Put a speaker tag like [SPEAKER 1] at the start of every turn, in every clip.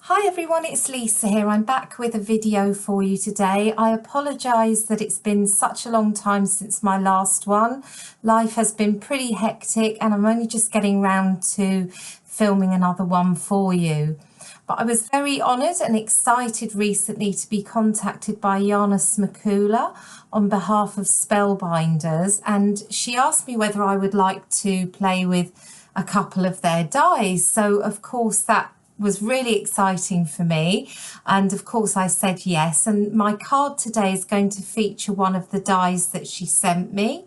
[SPEAKER 1] Hi everyone, it's Lisa here. I'm back with a video for you today. I apologise that it's been such a long time since my last one. Life has been pretty hectic and I'm only just getting round to filming another one for you. But I was very honoured and excited recently to be contacted by Jana Smakula on behalf of Spellbinders, and she asked me whether I would like to play with a couple of their dies. So of course that was really exciting for me, and of course I said yes. And my card today is going to feature one of the dies that she sent me,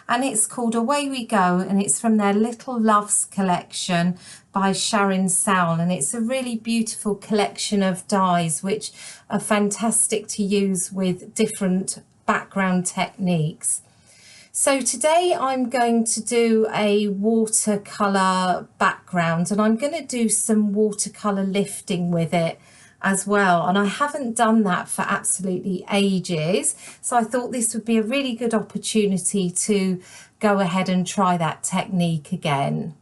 [SPEAKER 1] and it's called Away We Go, and it's from their Little Loves collection by Sharyn Sowell, and it's a really beautiful collection of dies which are fantastic to use with different background techniques. So today I'm going to do a watercolour background, and I'm going to do some watercolour lifting with it as well, and I haven't done that for absolutely ages, so I thought this would be a really good opportunity to go ahead and try that technique again.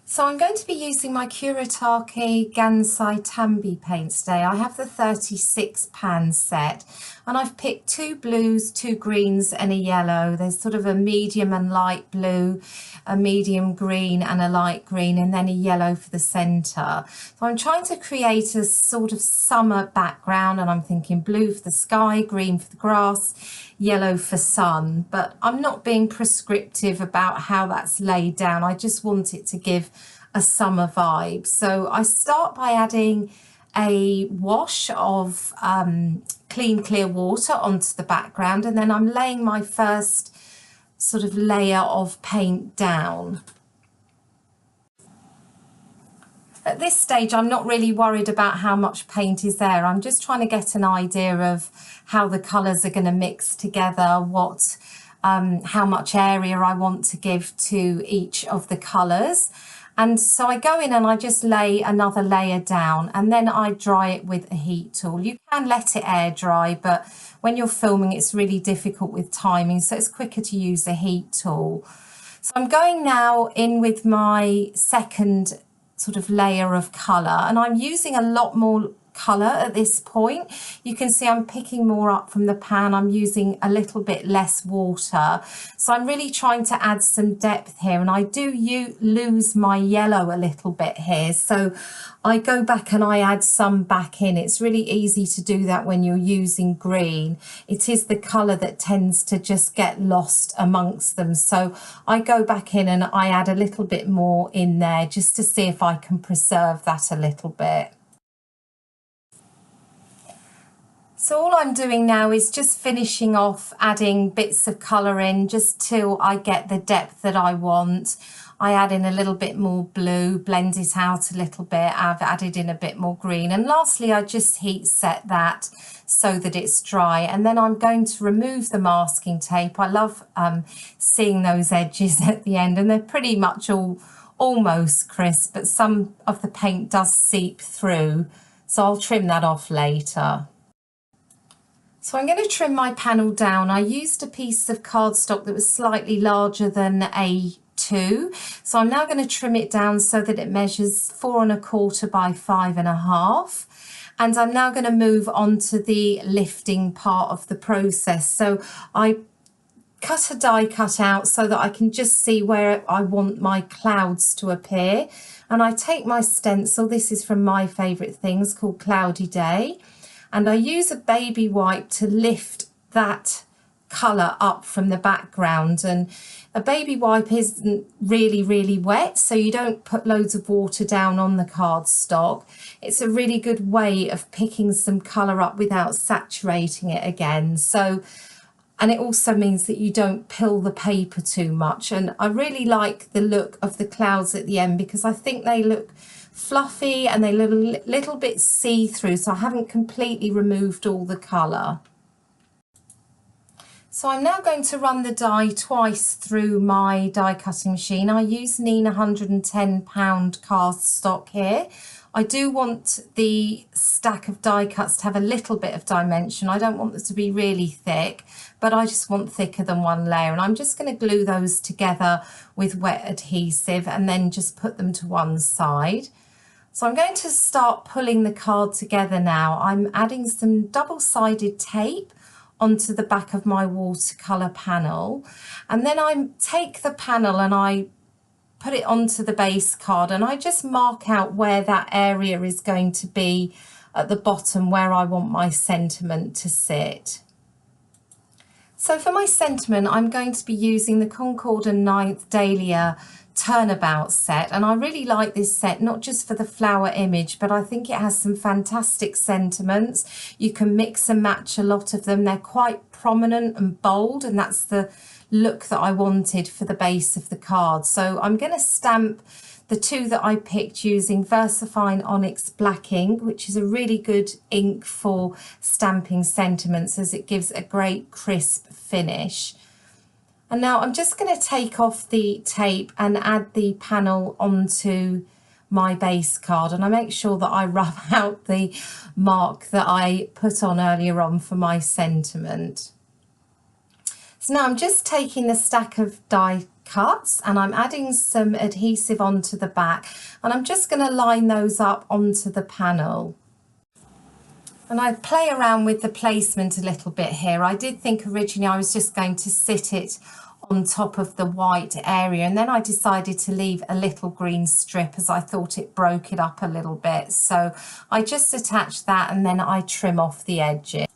[SPEAKER 1] So I'm going to be using my Kuretake Gansai Tambi paints today. I have the 36 pan set, and I've picked two blues, two greens and a yellow. There's sort of a medium and light blue, a medium green and a light green, and then a yellow for the centre. So I'm trying to create a sort of summer background, and I'm thinking blue for the sky, green for the grass, yellow for sun, but I'm not being prescriptive about how that's laid down. I just want it to give a summer vibe. So I start by adding a wash of clean clear water onto the background, and then I'm laying my first sort of layer of paint down. At this stage, I'm not really worried about how much paint is there. I'm just trying to get an idea of how the colours are going to mix together, how much area I want to give to each of the colours. And so I go in and I just lay another layer down, and then I dry it with a heat tool. You can let it air dry, but when you're filming, it's really difficult with timing, so it's quicker to use a heat tool. So I'm going now in with my second sort of layer of colour, and I'm using a lot more colour at this point. You can see I'm picking more up from the pan. I'm using a little bit less water, so I'm really trying to add some depth here, and I do lose my yellow a little bit here, so I go back and I add some back in. It's really easy to do that when you're using green. It is the colour that tends to just get lost amongst them, so I go back in and I add a little bit more in there just to see if I can preserve that a little bit. So all I'm doing now is just finishing off adding bits of colour in just till I get the depth that I want. I add in a little bit more blue, blend it out a little bit. I've added in a bit more green, and lastly I just heat set that so that it's dry, and then I'm going to remove the masking tape. I love seeing those edges at the end, and they're pretty much almost crisp, but some of the paint does seep through, so I'll trim that off later. So I'm going to trim my panel down. I used a piece of cardstock that was slightly larger than A2, so I'm now going to trim it down so that it measures 4 1/4 by 5 1/2, and I'm now going to move on to the lifting part of the process. So I cut a die cut out so that I can just see where I want my clouds to appear, and I take my stencil. This is from My Favourite Things, called Cloudy Day, and I use a baby wipe to lift that colour up from the background. And a baby wipe isn't really wet, so you don't put loads of water down on the cardstock. It's a really good way of picking some colour up without saturating it again. So, and it also means that you don't pill the paper too much. And I really like the look of the clouds at the end because I think they look fluffy and they look a little bit see-through, so I haven't completely removed all the colour. So I'm now going to run the die twice through my die cutting machine. I use Nina 110-pound cardstock here. I do want the stack of die cuts to have a little bit of dimension. I don't want them to be really thick, but I just want thicker than one layer, and I'm just going to glue those together with wet adhesive and then just put them to one side. So I'm going to start pulling the card together now. I'm adding some double-sided tape onto the back of my watercolour panel, and then I take the panel and I put it onto the base card, and I just mark out where that area is going to be at the bottom, where I want my sentiment to sit. So for my sentiment, I'm going to be using the Concord and 9th DAHLIA Turnabout set, and I really like this set, not just for the flower image, but I think it has some fantastic sentiments. You can mix and match a lot of them. They're quite prominent and bold, and that's the look that I wanted for the base of the card. So I'm going to stamp the two that I picked using VersaFine ONYX black ink, which is a really good ink for stamping sentiments, as it gives a great crisp finish. And now I'm just going to take off the tape and add the panel onto my base card, and I make sure that I rub out the mark that I put on earlier on for my sentiment. So now I'm just taking the stack of die cuts and I'm adding some adhesive onto the back, and I'm just going to line those up onto the panel. And I play around with the placement a little bit here. I did think originally I was just going to sit it on top of the white area, and then I decided to leave a little green strip as I thought it broke it up a little bit. So I just attach that and then I trim off the edges.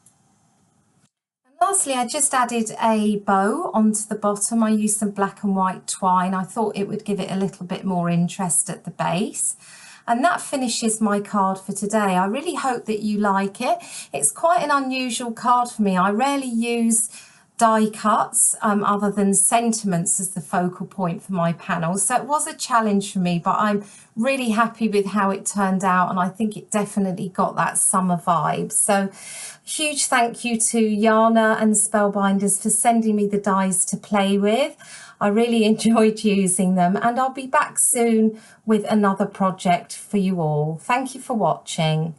[SPEAKER 1] Lastly, I just added a bow onto the bottom. I used some black and white twine. I thought it would give it a little bit more interest at the base. And that finishes my card for today. I really hope that you like it. It's quite an unusual card for me. I rarely use die cuts other than sentiments as the focal point for my panel. So it was a challenge for me, but I'm really happy with how it turned out, and I think it definitely got that summer vibe. So huge thank you to Yana and Spellbinders for sending me the dies to play with. I really enjoyed using them, and I'll be back soon with another project for you all. Thank you for watching.